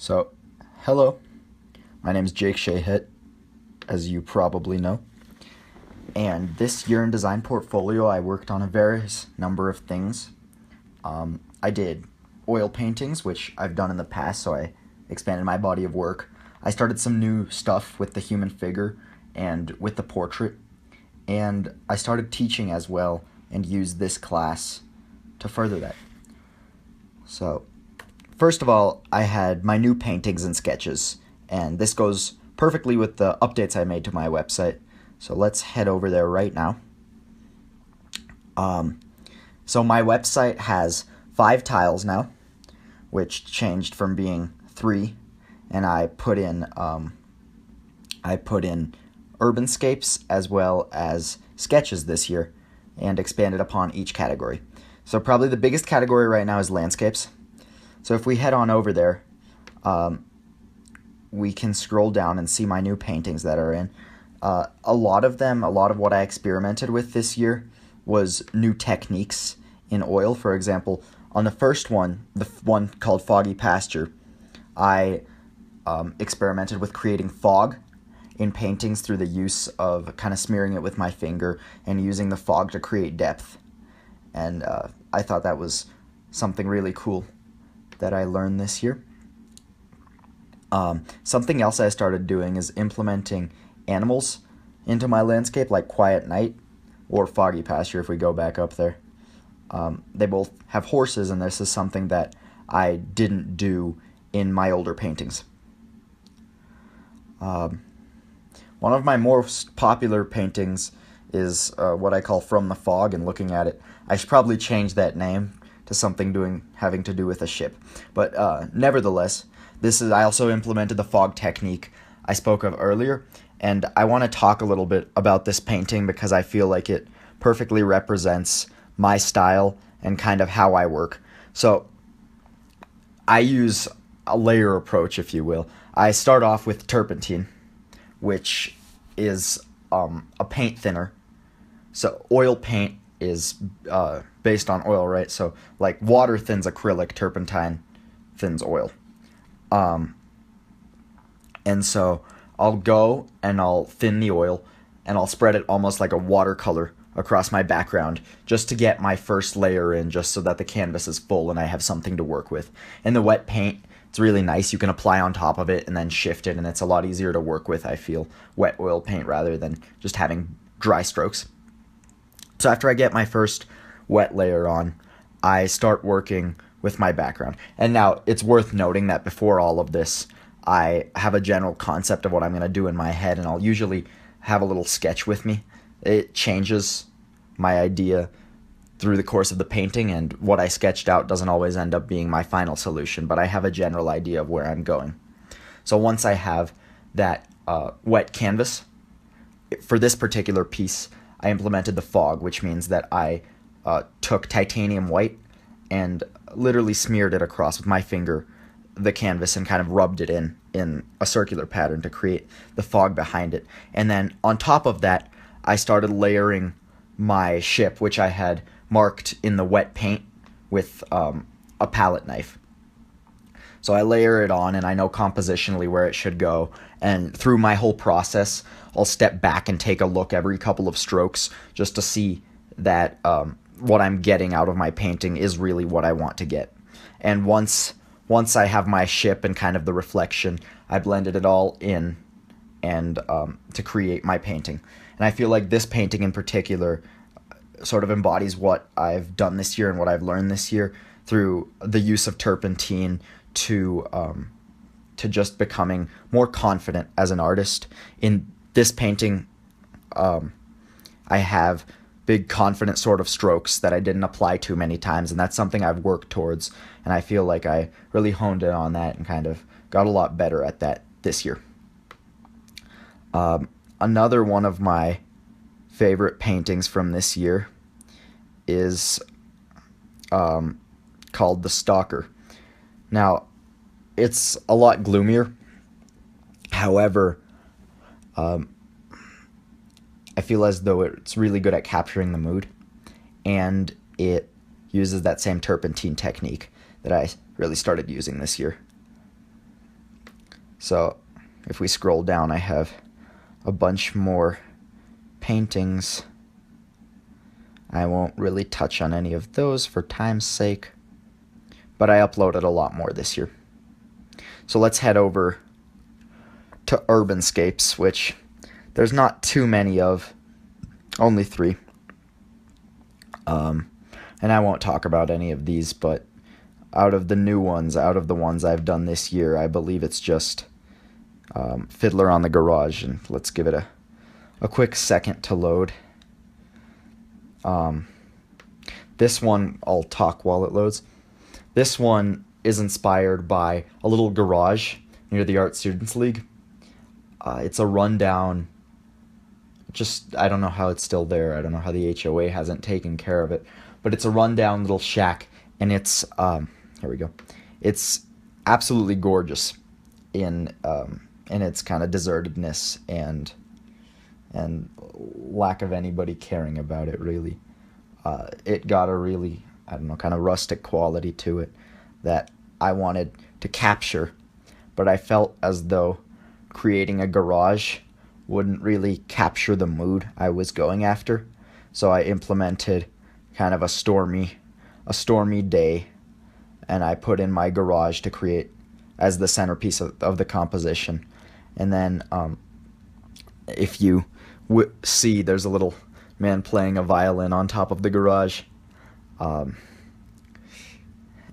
So, hello, my name is Jake Shahit, as you probably know. And this year in Design Portfolio, I worked on a various number of things. I did oil paintings, which I've done in the past, so I expanded my body of work. I started some new stuff with the human figure and with the portrait. And I started teaching as well and used this class to further that. So, first of all, I had my new paintings and sketches, and this goes perfectly with the updates I made to my website. So let's head over there right now. So my website has 5 tiles now, which changed from being 3, and I put in urbanscapes as well as sketches this year, and expanded upon each category. So probably the biggest category right now is landscapes. So if we head on over there, we can scroll down and see my new paintings that are in. A lot of what I experimented with this year was new techniques in oil. For example, on the first one, the one called Foggy Pasture, I experimented with creating fog in paintings through the use of kind of smearing it with my finger and using the fog to create depth. And I thought that was something really cool that I learned this year. Something else I started doing is implementing animals into my landscape, like Quiet Night or Foggy Pasture if we go back up there. They both have horses, and this is something that I didn't do in my older paintings. One of my most popular paintings is what I call From the Fog, and looking at it, I should probably change that name to something having to do with a ship. But nevertheless, I also implemented the fog technique I spoke of earlier, and I want to talk a little bit about this painting because I feel like it perfectly represents my style and kind of how I work. So I use a layer approach, if you will. I start off with turpentine, which is a paint thinner. So oil paint is based on oil, right? So like water thins acrylic, turpentine thins oil. And so I'll go and I'll thin the oil and I'll spread it almost like a watercolor across my background just to get my first layer in, just so that the canvas is full and I have something to work with. And the wet paint, it's really nice. You can apply on top of it and then shift it, and it's a lot easier to work with, I feel, wet oil paint rather than just having dry strokes. So after I get my first wet layer on, I start working with my background. And now it's worth noting that before all of this, I have a general concept of what I'm going to do in my head, and I'll usually have a little sketch with me. It changes my idea through the course of the painting, and what I sketched out doesn't always end up being my final solution, but I have a general idea of where I'm going. So once I have that wet canvas, for this particular piece, I implemented the fog, which means that I took titanium white and literally smeared it across with my finger, the canvas, and kind of rubbed it in a circular pattern to create the fog behind it. And then on top of that, I started layering my ship, which I had marked in the wet paint with a palette knife. So I layer it on, and I know compositionally where it should go. And through my whole process, I'll step back and take a look every couple of strokes just to see that what I'm getting out of my painting is really what I want to get. And once I have my ship and kind of the reflection, I blended it all in and to create my painting. And I feel like this painting in particular sort of embodies what I've done this year and what I've learned this year through the use of turpentine to just becoming more confident as an artist. In this painting, I have big confident sort of strokes that I didn't apply too many times, and that's something I've worked towards, and I feel like I really honed in on that and kind of got a lot better at that this year. Another one of my favorite paintings from this year is called The Stalker. Now, it's a lot gloomier. However, I feel as though it's really good at capturing the mood, and it uses that same turpentine technique that I really started using this year. So if we scroll down, I have a bunch more paintings. I won't really touch on any of those for time's sake, but I uploaded a lot more this year. So let's head over to Urbanscapes, which there's not too many of, only 3. And I won't talk about any of these, but out of the new ones, out of the ones I've done this year, I believe it's just Fiddler on the Garage, and let's give it a quick second to load. This one, I'll talk while it loads. This one is inspired by a little garage near the Art Students League. It's a rundown, I don't know how it's still there. I don't know how the HOA hasn't taken care of it, but it's a rundown little shack, and it's, here we go. It's absolutely gorgeous in its kind of desertedness and lack of anybody caring about it, really. It got a really, I don't know, kind of rustic quality to it that I wanted to capture, but I felt as though creating a garage wouldn't really capture the mood I was going after. So I implemented kind of a stormy day, and I put in my garage to create as the centerpiece of the composition. And then if you see, there's a little man playing a violin on top of the garage. And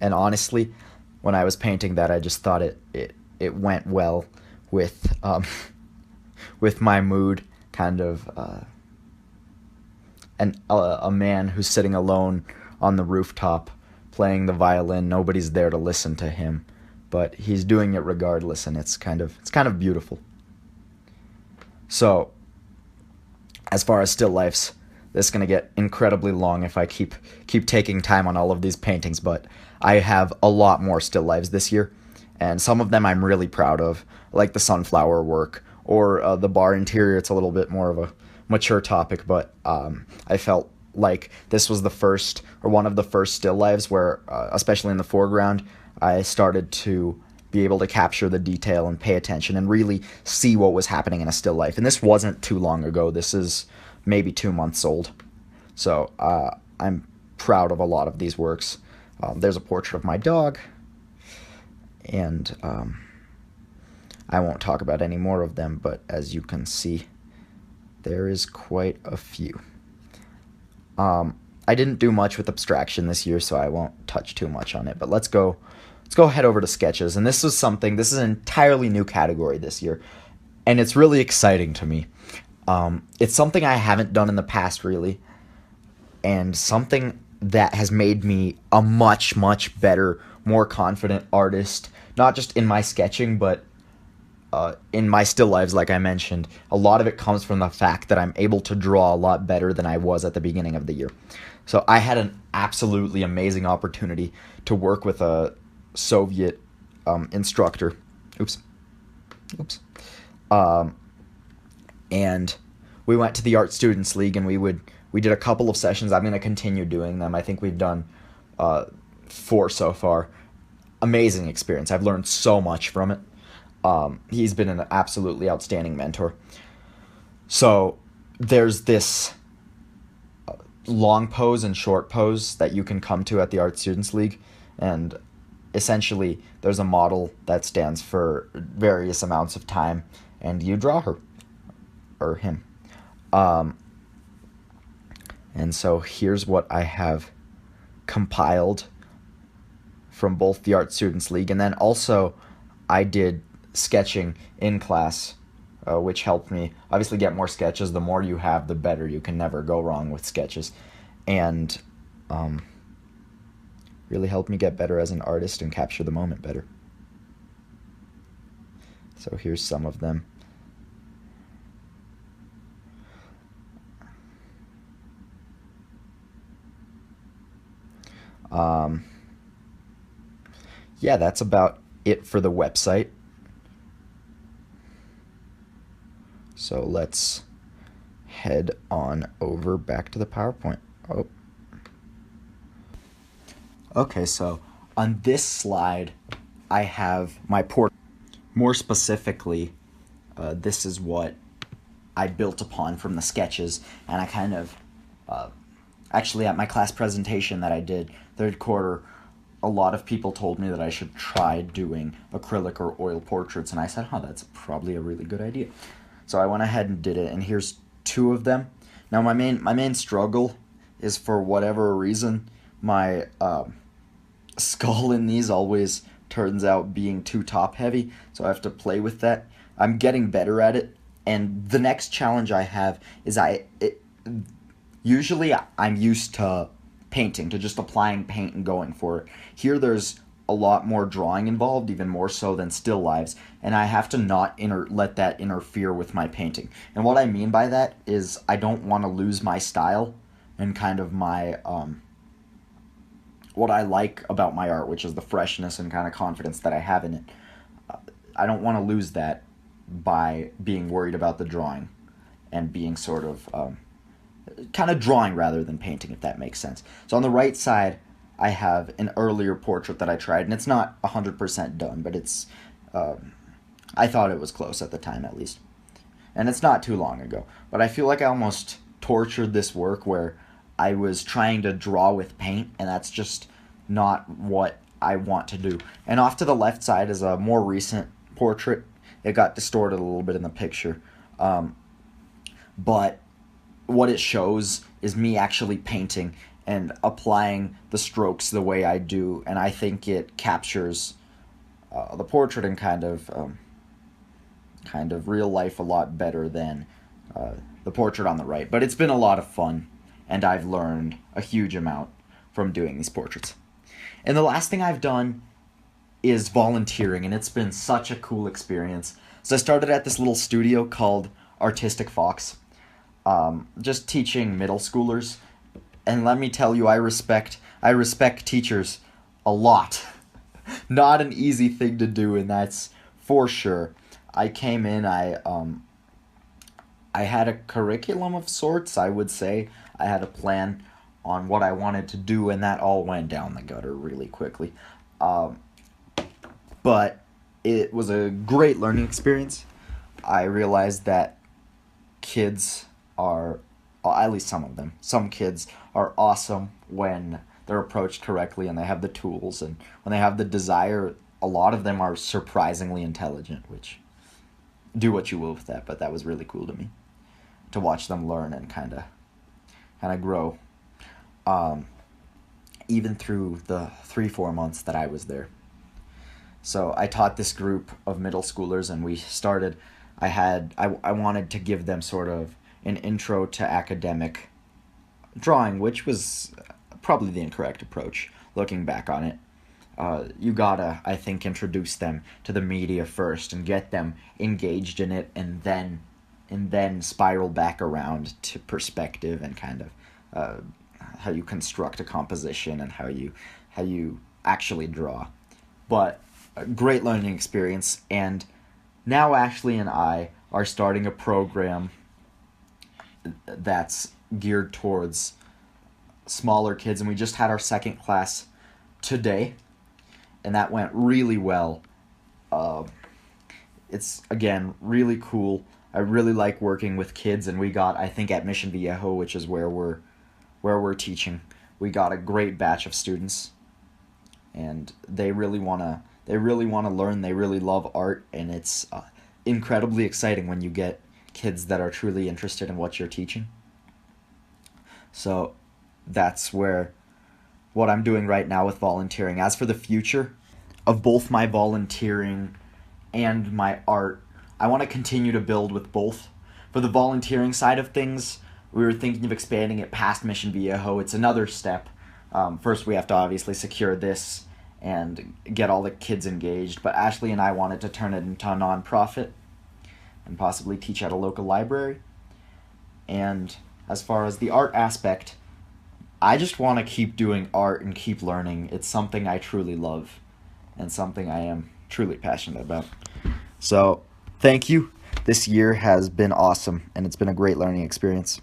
honestly, when I was painting that, I just thought it went well with my mood, kind of a man who's sitting alone on the rooftop playing the violin. Nobody's there to listen to him, but he's doing it regardless, and it's kind of beautiful. So, as far as still lifes, this is going to get incredibly long if I keep taking time on all of these paintings, but I have a lot more still lives this year, and some of them I'm really proud of, like the sunflower work, or the bar interior. It's a little bit more of a mature topic, but I felt like this was the first, or one of the first still lives where, especially in the foreground, I started to be able to capture the detail and pay attention and really see what was happening in a still life. And this wasn't too long ago. This is maybe 2 months old. So I'm proud of a lot of these works. There's a portrait of my dog, and I won't talk about any more of them, but as you can see, there is quite a few. I didn't do much with abstraction this year, so I won't touch too much on it, but let's go head over to sketches. And this is an entirely new category this year, and it's really exciting to me. It's something I haven't done in the past, really, and something that has made me a much, much better, more confident artist, not just in my sketching, but in my still lives, like I mentioned. A lot of it comes from the fact that I'm able to draw a lot better than I was at the beginning of the year. So I had an absolutely amazing opportunity to work with a Soviet instructor. And we went to the Art Students League, and we did a couple of sessions. I'm going to continue doing them. I think we've done 4 so far. Amazing experience. I've learned so much from it. He's been an absolutely outstanding mentor. So there's this long pose and short pose that you can come to at the Art Students League, and essentially there's a model that stands for various amounts of time, and you draw her or him. And so here's what I have compiled from both the Art Students League, and then also I did sketching in class, which helped me obviously get more sketches. The more you have, the better. You can never go wrong with sketches, and really helped me get better as an artist and capture the moment better. So here's some of them. Yeah, that's about it for the website. So let's head on over back to the PowerPoint. Okay, so on this slide, I have my more specifically, this is what I built upon from the sketches, and I kind of, actually at my class presentation that I did third quarter, a lot of people told me that I should try doing acrylic or oil portraits, and I said, that's probably a really good idea. So I went ahead and did it, and here's two of them. Now my main struggle is, for whatever reason, my skull in these always turns out being too top heavy, so I have to play with that. I'm getting better at it, and the next challenge I have is usually I'm used to painting, to just applying paint and going for it. Here there's a lot more drawing involved, even more so than still lives, and I have to not let that interfere with my painting. And what I mean by that is I don't want to lose my style and kind of my what I like about my art, which is the freshness and kind of confidence that I have in it. I don't want to lose that by being worried about the drawing and being sort of kind of drawing rather than painting, if that makes sense. So on the right side, I have an earlier portrait that I tried, and it's not 100% done, but it's I thought it was close at the time, at least. And it's not too long ago, but I feel like I almost tortured this work where I was trying to draw with paint, and that's just not what I want to do. And off to the left side is a more recent portrait. It got distorted a little bit in the picture, but what it shows is me actually painting and applying the strokes the way I do, and I think it captures the portrait in kind of real life a lot better than the portrait on the right. But it's been a lot of fun, and I've learned a huge amount from doing these portraits. And the last thing I've done is volunteering, and it's been such a cool experience. So I started at this little studio called Artistic Fox, just teaching middle schoolers. And let me tell you, I respect teachers a lot. Not an easy thing to do, and that's for sure. I came in, I had a curriculum of sorts, I would say. I had a plan on what I wanted to do, and that all went down the gutter really quickly. But it was a great learning experience. I realized that kids are, at least some of them, some kids are awesome when they're approached correctly and they have the tools, and when they have the desire. A lot of them are surprisingly intelligent, which, do what you will with that, but that was really cool to me, to watch them learn and kind of grow, even through the 3-4 months that I was there. So I taught this group of middle schoolers, and we started, I wanted to give them sort of an intro to academic drawing, which was probably the incorrect approach, looking back on it. You gotta, I think, introduce them to the media first and get them engaged in it, and then spiral back around to perspective and kind of how you construct a composition and how you actually draw. But a great learning experience, and now Ashley and I are starting a program that's geared towards smaller kids, and we just had our second class today, and that went really well. It's, again, really cool. I really like working with kids, and we got, I think at Mission Viejo, which is where we're teaching, we got a great batch of students, and they really want to learn. They really love art, and it's incredibly exciting when you get kids that are truly interested in what you're teaching. So that's what I'm doing right now with volunteering. As for the future of both my volunteering and my art, I want to continue to build with both. For the volunteering side of things, we were thinking of expanding it past Mission Viejo. It's another step. First, we have to obviously secure this and get all the kids engaged, but Ashley and I wanted to turn it into a nonprofit and possibly teach at a local library. And as far as the art aspect, I just want to keep doing art and keep learning. It's something I truly love and something I am truly passionate about. So, thank you. This year has been awesome, and it's been a great learning experience.